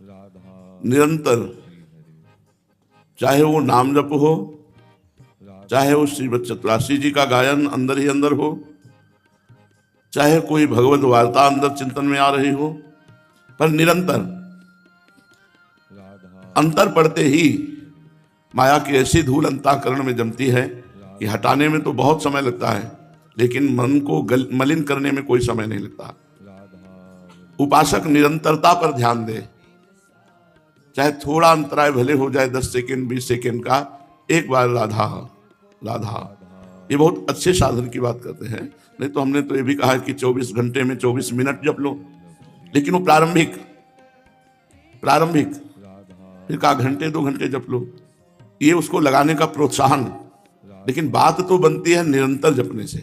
निरंतर, चाहे वो नाम जप हो, चाहे वो श्रीमद् चतुरासी जी का गायन अंदर ही अंदर हो, चाहे कोई भगवत वार्ता अंदर चिंतन में आ रही हो, पर निरंतर अंतर पड़ते ही माया की ऐसी धूल अंतःकरण में जमती है कि हटाने में तो बहुत समय लगता है, लेकिन मन को मलिन करने में कोई समय नहीं लगता। उपासक निरंतरता पर ध्यान दे, चाहे थोड़ा अंतराय भले हो जाए, 10 सेकेंड 20 सेकेंड का, एक बार राधा राधा, ये बहुत अच्छे साधन की बात करते हैं। नहीं तो हमने तो ये भी कहा कि 24 घंटे में 24 मिनट जप लो, लेकिन वो प्रारंभिक, फिर कहा घंटे 2 घंटे जप लो, ये उसको लगाने का प्रोत्साहन। लेकिन बात तो बनती है निरंतर जपने से।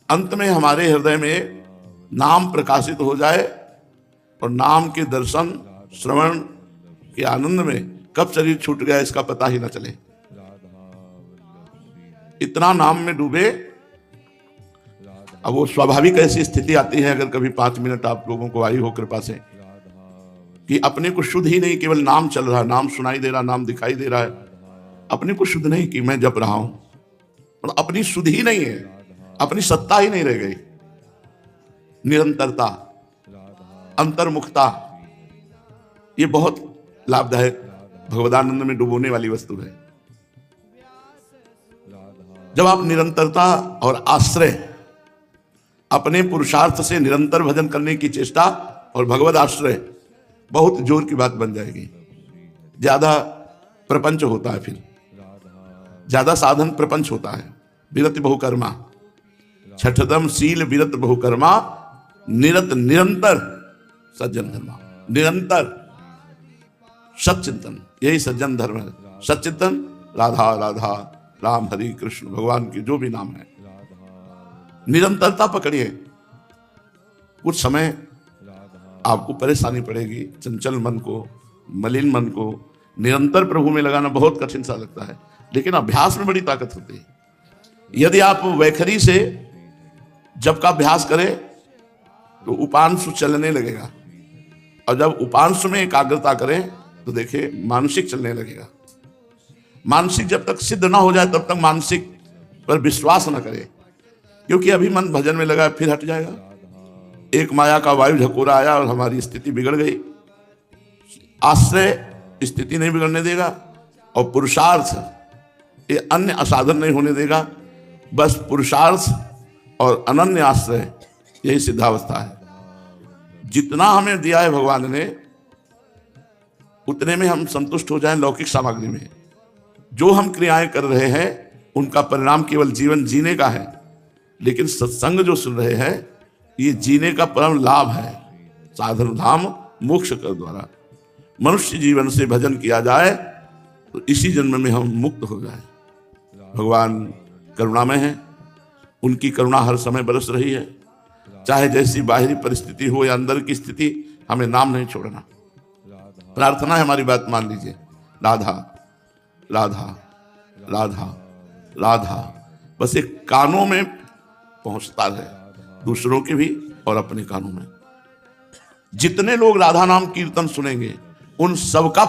अंत में हमारे हृदय में नाम प्रकाशित हो जाए और नाम के दर्शन श्रवण के आनंद में कब शरीर छूट गया इसका पता ही ना चले। इतना नाम में डूबे। अब वो स्वाभाविक ऐसी स्थिति आती है, अगर कभी 5 मिनट आप लोगों को आई हो कृपा से, कि अपने को शुद्ध ही नहीं, केवल नाम चल रहा है, नाम सुनाई दे रहा, नाम दिखाई दे रहा है, अपने को शुद्ध नहीं कि मैं जप रहा हूं, मतलब अपनी शुद्ध ही नहीं है, अपनी सत्ता ही नहीं रह गई। निरंतरता, अंतर्मुखता, ये बहुत लाभदायक भगवदानंद में डुबोने वाली वस्तु है। जब आप निरंतरता और आश्रय, अपने पुरुषार्थ से निरंतर भजन करने की चेष्टा और भगवद आश्रय, बहुत जोर की बात बन जाएगी। ज्यादा प्रपंच होता है, फिर ज्यादा साधन प्रपंच होता है। विरत बहुकर्मा, छठदम शील विरत बहुकर्मा, निरत निरंतर सज्जन धर्मा। निरंतर सच्चिंतन, यही सज्जन धर्म है। सच्चिंतन, राधा राधा, राम हरि कृष्ण, भगवान के जो भी नाम है, निरंतरता पकड़िए। कुछ समय आपको परेशानी पड़ेगी, चंचल मन को, मलिन मन को निरंतर प्रभु में लगाना बहुत कठिन सा लगता है, लेकिन अभ्यास में बड़ी ताकत होती है। यदि आप वैखरी से जब का अभ्यास करें तो उपांशु चलने लगेगा, और जब उपांशु में एकाग्रता करें तो देखिए मानसिक चलने लगेगा। मानसिक जब तक सिद्ध ना हो जाए तब तक मानसिक पर विश्वास ना करें, क्योंकि अभी मन भजन में लगा, फिर हट जाएगा। एक माया का वायु झकोरा आया और हमारी स्थिति बिगड़ गई। आश्रय स्थिति नहीं बिगड़ने देगा, और पुरुषार्थ ये अन्य असाधन नहीं होने देगा। बस पुरुषार्थ और अनन्य आश्रय, यही सिद्धावस्था है। जितना हमें दिया है भगवान ने, उतने में हम संतुष्ट हो जाएं। लौकिक सामग्री में जो हम क्रियाएं कर रहे हैं उनका परिणाम केवल जीवन जीने का है, लेकिन सत्संग जो सुन रहे हैं ये जीने का परम लाभ है। साधन धाम मोक्ष कर द्वारा मनुष्य जीवन से भजन किया जाए तो इसी जन्म में हम मुक्त हो जाए। भगवान करुणामय है, उनकी करुणा हर समय बरस रही है। चाहे जैसी बाहरी परिस्थिति हो या अंदर की स्थिति, हमें नाम नहीं छोड़ना। प्रार्थना है, हमारी बात मान लीजिए। राधा राधा राधा राधा, बस एक कानों में पहुंचता है, दूसरों के भी और अपने कानों में। जितने लोग राधा नाम कीर्तन सुनेंगे उन सबका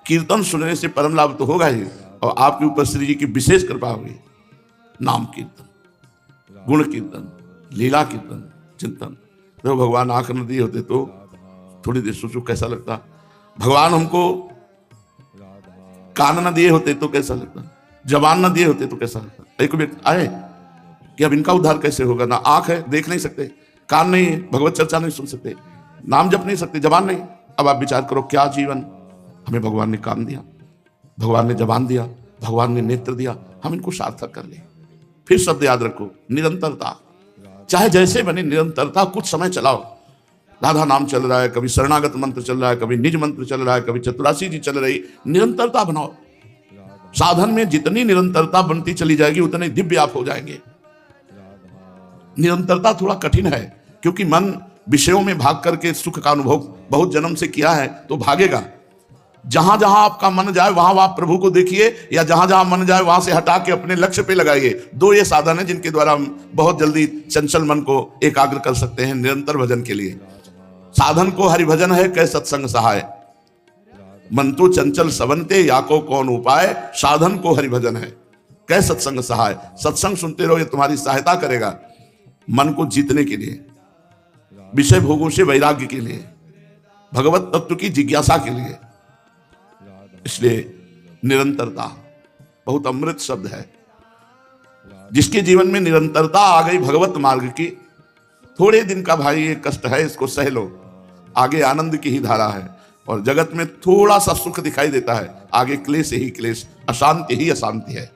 कीर्तन सुनने से परम लाभ तो होगा ही, और आपके ऊपर श्री जी की विशेष कृपा होगी। नाम कीर्तन, गुण कीर्तन, लीला कीर्तन, चिंतन। तो भगवान आंख न दिए होते तो थोड़ी देर सोचो कैसा लगता। भगवान हमको कान न दिए होते तो कैसा लगता, जबान न दिए होते तो कैसा लगता। एक व्यक्ति आए कि अब इनका उद्धार कैसे होगा, ना आंख है देख नहीं सकते, कान नहीं है भगवत चर्चा नहीं सुन सकते, नाम जप नहीं सकते, जबान नहीं। अब आप विचार करो क्या जीवन। हमें भगवान ने कान दिया, भगवान ने जबान दिया, भगवान ने नेत्र दिया, हम इनको सार्थक कर ले। फिर शब्द याद रखो, निरंतरता। चाहे जैसे बने निरंतरता, कुछ समय चलाओ। राधा नाम चल रहा है, कभी शरणागत मंत्र चल रहा है, कभी निज मंत्र चल रहा है, कभी चतुरासी जी चल रही। निरंतरता बनाओ। साधन में जितनी निरंतरता बनती चली जाएगी उतने दिव्य आप हो जाएंगे। निरंतरता थोड़ा कठिन है, क्योंकि मन विषयों में भाग करके सुख का अनुभव बहुत जन्म से किया है तो भागेगा। जहां जहां आपका मन जाए वहां आप प्रभु को देखिए, या जहां जहां मन जाए वहां से हटा के अपने लक्ष्य पे लगाइए। 2 ये साधन है जिनके द्वारा हम बहुत जल्दी चंचल मन को एकाग्र कर सकते हैं निरंतर भजन के लिए। साधन को हरिभजन है कै सत्संग सहाय, मन तो चंचल सवनते या को कौन उपाय, साधन को हरिभजन है कै सत्संग सहाय। सत्संग सुनते रहो, ये तुम्हारी सहायता करेगा मन को जीतने के लिए, विषय भोगों से वैराग्य के लिए, भगवत तत्व की जिज्ञासा के लिए। इसलिए निरंतरता बहुत अमृत शब्द है। जिसके जीवन में निरंतरता आ गई भगवत मार्ग की, थोड़े दिन का भाई ये कष्ट है, इसको सह लो, आगे आनंद की ही धारा है। और जगत में थोड़ा सा सुख दिखाई देता है, आगे क्लेश ही क्लेश, अशांति ही अशांति है।